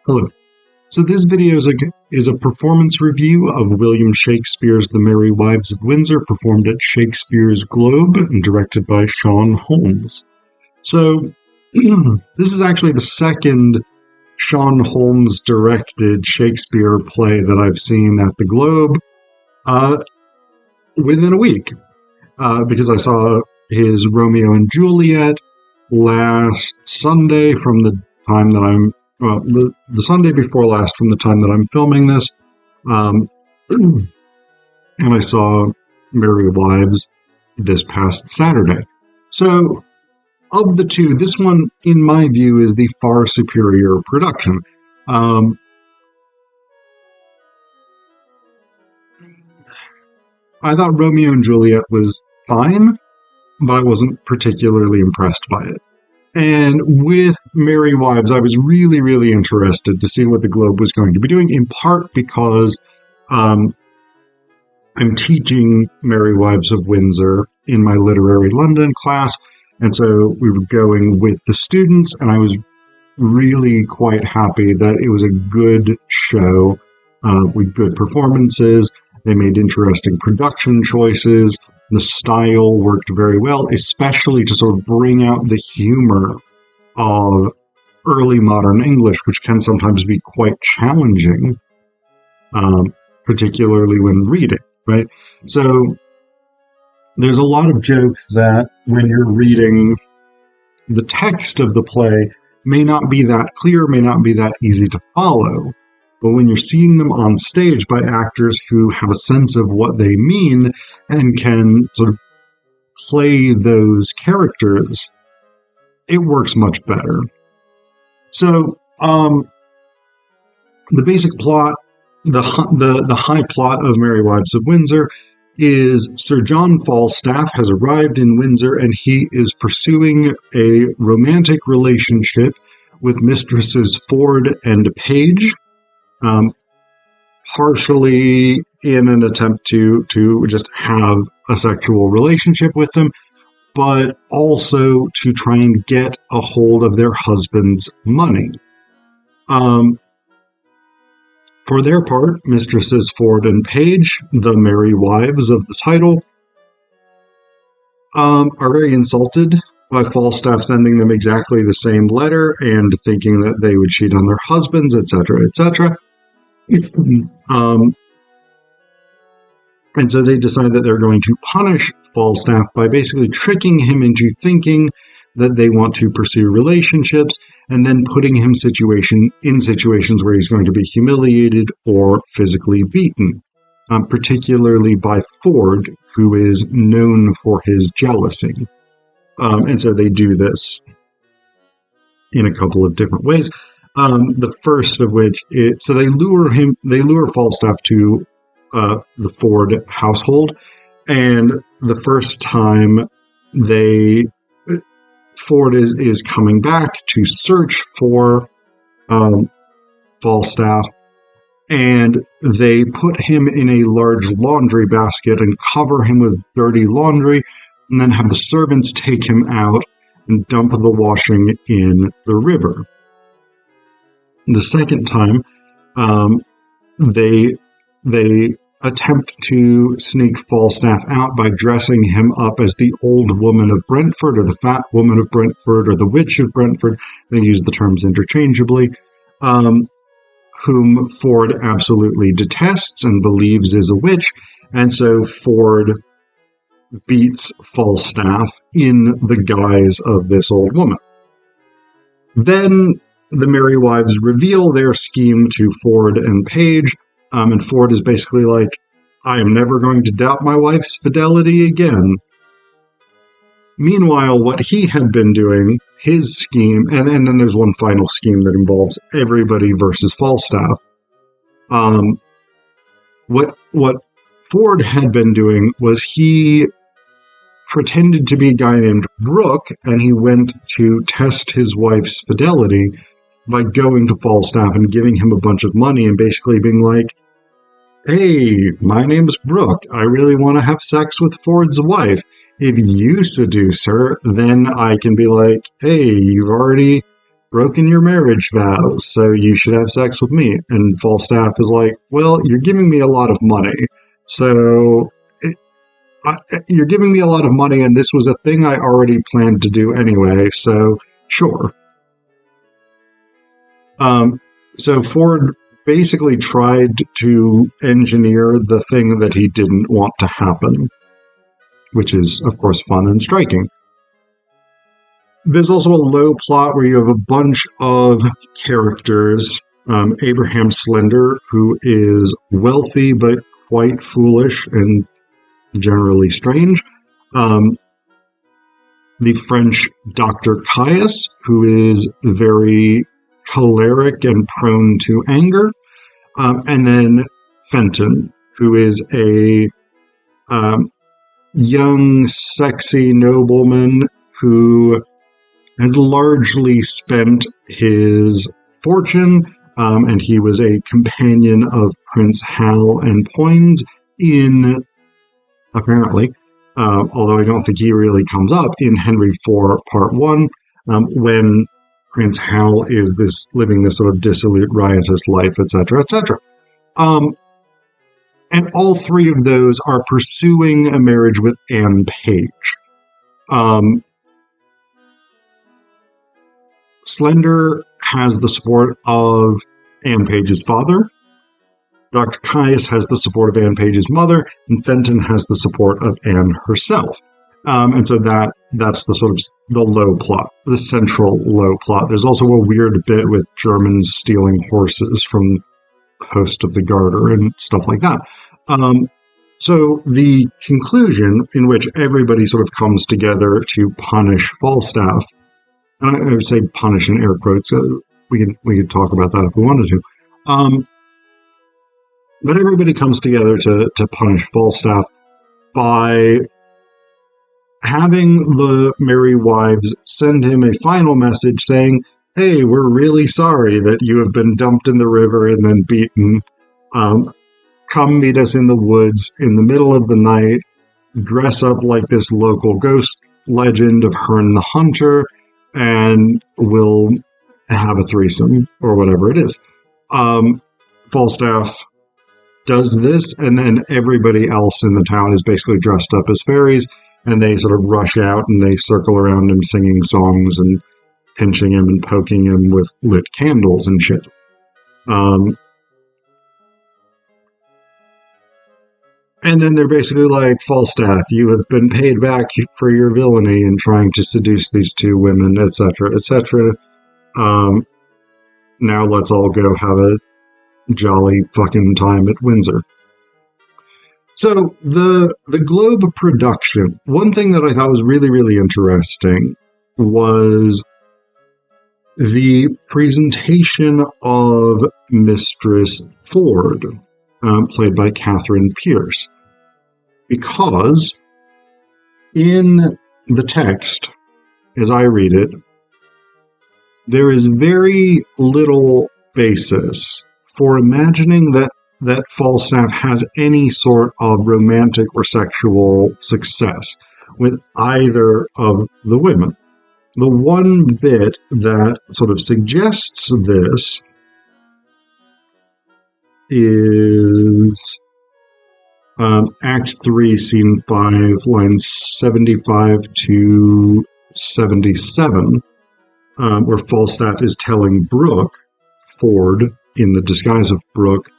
Hello. So this video is a performance review of William Shakespeare's The Merry Wives of Windsor, performed at Shakespeare's Globe and directed by Sean Holmes. So this is actually the second Sean Holmes directed Shakespeare play that I've seen at the Globe within a week, because I saw his Romeo and Juliet last Sunday from the time that the Sunday before last from the time that I'm filming this, and I saw Merry Wives this past Saturday. So, of the two, this one, in my view, is the far superior production. I thought Romeo and Juliet was fine, but I wasn't particularly impressed by it. And with Merry Wives, I was really, really interested to see what the Globe was going to be doing, in part because I'm teaching Merry Wives of Windsor in my Literary London class, and so we were going with the students, and I was really quite happy that it was a good show with good performances. They made interesting production choices. The style worked very well, especially to sort of bring out the humor of early modern English, which can sometimes be quite challenging, particularly when reading, right? So there's a lot of jokes that when you're reading the text of the play may not be that clear, may not be that easy to follow. But when you're seeing them on stage by actors who have a sense of what they mean and can sort of play those characters, it works much better. So, the basic plot, the high plot of Merry Wives of Windsor is Sir John Falstaff has arrived in Windsor and he is pursuing a romantic relationship with Mistresses Ford and Page. Partially in an attempt to just have a sexual relationship with them, but also to try and get a hold of their husband's money. For their part, Mistresses Ford and Page, the merry wives of the title, are very insulted by Falstaff sending them exactly the same letter and thinking that they would cheat on their husbands, etc., etc. And so they decide that they're going to punish Falstaff by basically tricking him into thinking that they want to pursue relationships and then putting him in situations where he's going to be humiliated or physically beaten, particularly by Ford, who is known for his jealousy. And so they do this in a couple of different ways. The first of which so they lure Falstaff to the Ford household, and the first time Ford is coming back to search for Falstaff, and they put him in a large laundry basket and cover him with dirty laundry, and then have the servants take him out and dump the washing in the river. The second time, they attempt to sneak Falstaff out by dressing him up as the old woman of Brentford, or the fat woman of Brentford, or the witch of Brentford. They use the terms interchangeably, whom Ford absolutely detests and believes is a witch, and so Ford beats Falstaff in the guise of this old woman. Then the Merry Wives reveal their scheme to Ford and Page, and Ford is basically like, I am never going to doubt my wife's fidelity again. Meanwhile, what he had been doing, his scheme, and then there's one final scheme that involves everybody versus Falstaff. What Ford had been doing was he pretended to be a guy named Brooke, and he went to test his wife's fidelity by going to Falstaff and giving him a bunch of money and basically being like, hey, my name's Brooke. I really want to have sex with Ford's wife. If you seduce her, then I can be like, hey, you've already broken your marriage vows, so you should have sex with me. And Falstaff is like, well, you're giving me a lot of money. So you're giving me a lot of money, and this was a thing I already planned to do anyway, so sure. So Ford basically tried to engineer the thing that he didn't want to happen, which is, of course, fun and striking. There's also a low plot where you have a bunch of characters. Abraham Slender, who is wealthy but quite foolish and generally strange. The French Dr. Caius, who is very choleric and prone to anger. And then Fenton, who is a young, sexy nobleman who has largely spent his fortune, and he was a companion of Prince Hal and Poins apparently, although I don't think he really comes up, in Henry IV, Part 1, when Prince Hal is living this sort of dissolute, riotous life, etc., etc. And all three of those are pursuing a marriage with Anne Page. Slender has the support of Anne Page's father. Dr. Caius has the support of Anne Page's mother, and Fenton has the support of Anne herself. And so that's the sort of the low plot, the central low plot. There's also a weird bit with Germans stealing horses from Host of the Garter and stuff like that. So the conclusion, in which everybody sort of comes together to punish Falstaff, and I would say punish in air quotes. We could talk about that if we wanted to. But everybody comes together to punish Falstaff by having the merry wives send him a final message saying, hey, we're really sorry that you have been dumped in the river and then beaten. Come meet us in the woods in the middle of the night, dress up like this local ghost legend of Herne the Hunter, and we'll have a threesome, or whatever it is. Falstaff does this, and then everybody else in the town is basically dressed up as fairies, and they sort of rush out and they circle around him singing songs and pinching him and poking him with lit candles and shit. And then they're basically like, Falstaff, you have been paid back for your villainy in trying to seduce these two women, etc., etc. Now let's all go have a jolly fucking time at Windsor. So the Globe production, one thing that I thought was really, really interesting was the presentation of Mistress Ford, played by Catherine Pierce, because in the text, as I read it, there is very little basis for imagining that Falstaff has any sort of romantic or sexual success with either of the women. The one bit that sort of suggests this is Act 3, Scene 5, lines 75 to 77, where Falstaff is telling Brooke, Ford, in the disguise of Brooke,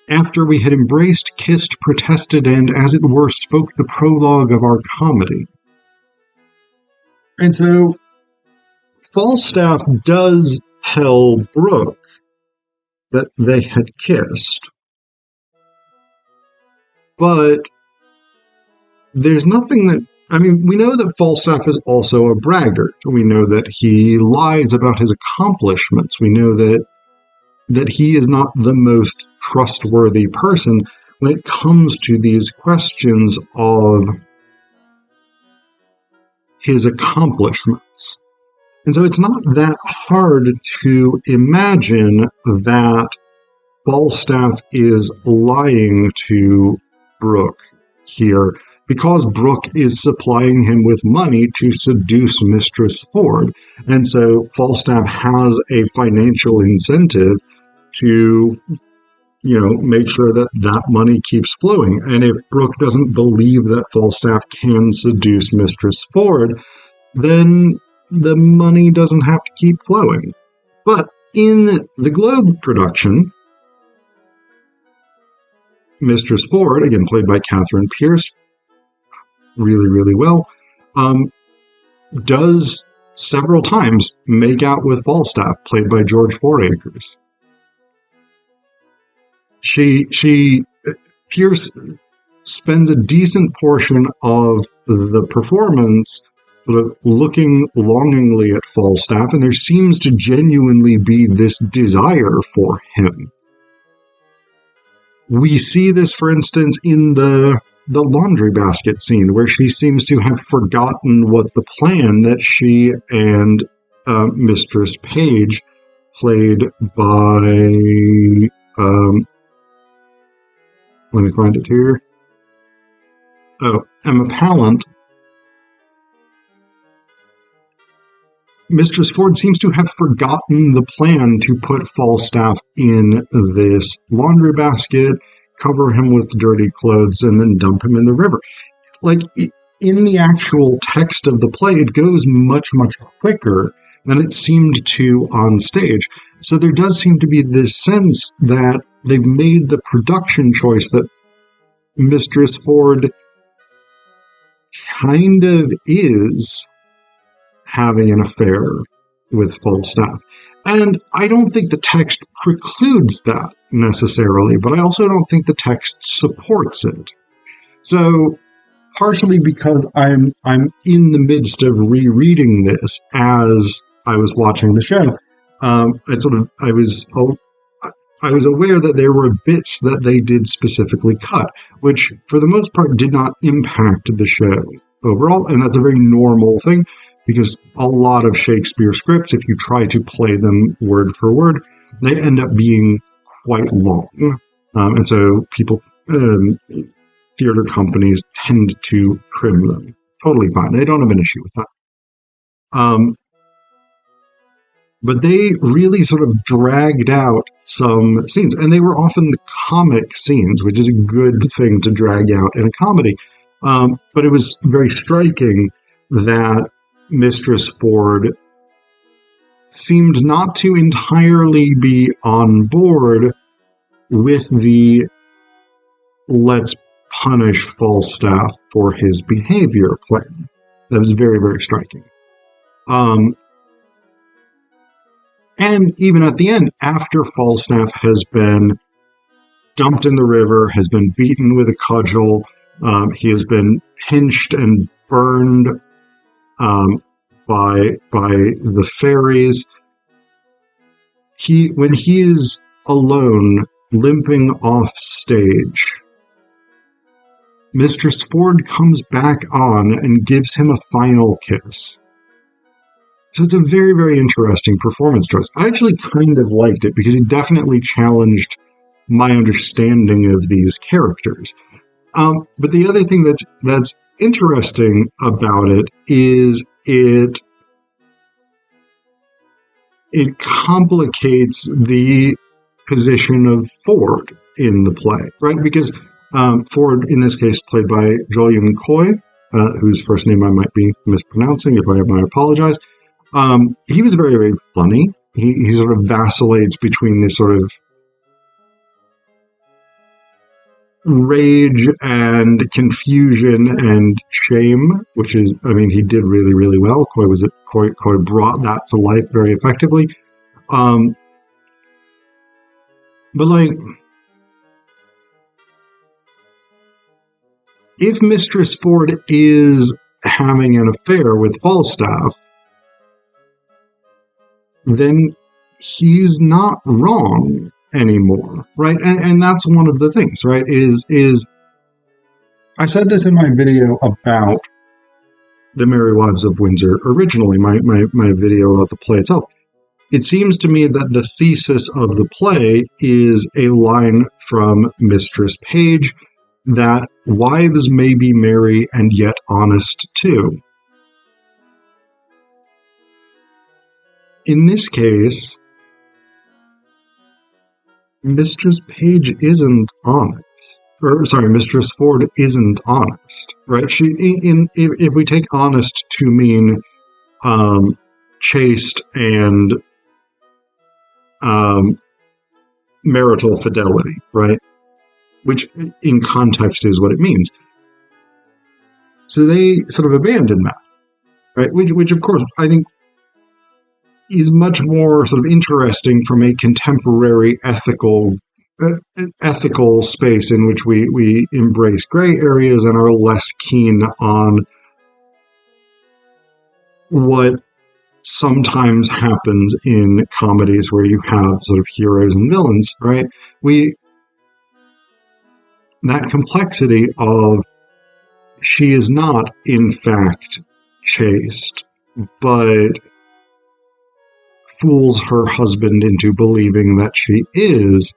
after we had embraced, kissed, protested, and, as it were, spoke the prologue of our comedy. And so Falstaff does tell Brooke that they had kissed, but there's nothing that, I mean, we know that Falstaff is also a braggart. We know that he lies about his accomplishments. We know that he is not the most trustworthy person when it comes to these questions of his accomplishments. And so it's not that hard to imagine that Falstaff is lying to Brooke here, because Brooke is supplying him with money to seduce Mistress Ford. And so Falstaff has a financial incentive to, make sure that that money keeps flowing. And if Brooke doesn't believe that Falstaff can seduce Mistress Ford, then the money doesn't have to keep flowing. But in the Globe production, Mistress Ford, again played by Catherine Pierce, really, really well, does several times make out with Falstaff, played by George Fouracres. Pierce spends a decent portion of the performance sort of looking longingly at Falstaff, and there seems to genuinely be this desire for him. We see this, for instance, in the laundry basket scene, where she seems to have forgotten what the plan that she and Mistress Page, played by... let me find it here. Oh, Emma Pallant. Mistress Ford seems to have forgotten the plan to put Falstaff in this laundry basket, cover him with dirty clothes, and then dump him in the river. Like, in the actual text of the play, it goes much, much quicker than it seemed to on stage. So there does seem to be this sense that they've made the production choice that Mistress Ford kind of is having an affair with Falstaff. And I don't think the text precludes that necessarily, but I also don't think the text supports it. So, partially because I'm in the midst of rereading this as I was watching the show, I was aware that there were bits that they did specifically cut, which for the most part did not impact the show overall, and that's a very normal thing, because a lot of Shakespeare scripts, if you try to play them word for word, they end up being quite long. And so theater companies tend to trim them. Totally fine. I don't have an issue with that. But they really sort of dragged out some scenes, and they were often the comic scenes, which is a good thing to drag out in a comedy. But it was very striking that Mistress Ford seemed not to entirely be on board with the let's punish Falstaff for his behavior plan. That was very, very striking. And even at the end, after Falstaff has been dumped in the river, has been beaten with a cudgel, he has been pinched and burned by the fairies. When he is alone, limping off stage, Mistress Ford comes back on and gives him a final kiss. So it's a very, very interesting performance choice. I actually kind of liked it because it definitely challenged my understanding of these characters. But the other thing that's interesting about it is it complicates the position of Ford in the play, right? Because Ford, in this case, played by Julian Coy, whose first name I might be mispronouncing. If I am, I apologize. He was very, very funny. He sort of vacillates between this sort of rage and confusion and shame, which is, I mean, he did really, really well. Coy brought that to life very effectively. But like, if Mistress Ford is having an affair with Falstaff, then he's not wrong anymore, right? And that's one of the things, right? Is I said this in my video about The Merry Wives of Windsor originally, my video about the play itself. It seems to me that the thesis of the play is a line from Mistress Page that wives may be merry and yet honest too. In this case, Mistress Page isn't honest. Mistress Ford isn't honest, right? If we take honest to mean chaste and marital fidelity, right? Which in context is what it means. So they sort of abandon that, right? Which of course I think is much more sort of interesting from a contemporary ethical space in which we embrace gray areas and are less keen on what sometimes happens in comedies where you have sort of heroes and villains, right? That complexity of she is not, in fact, chaste, but fools her husband into believing that she is.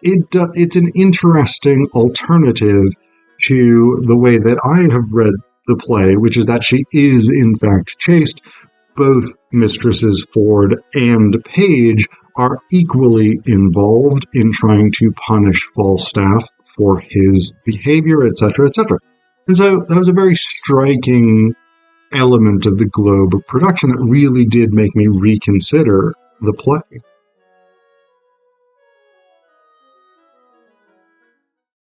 It's an interesting alternative to the way that I have read the play, which is that she is, in fact, chaste. Both Mistresses Ford and Page are equally involved in trying to punish Falstaff for his behavior, etc., etc. And so that was a very striking element of the Globe production that really did make me reconsider the play.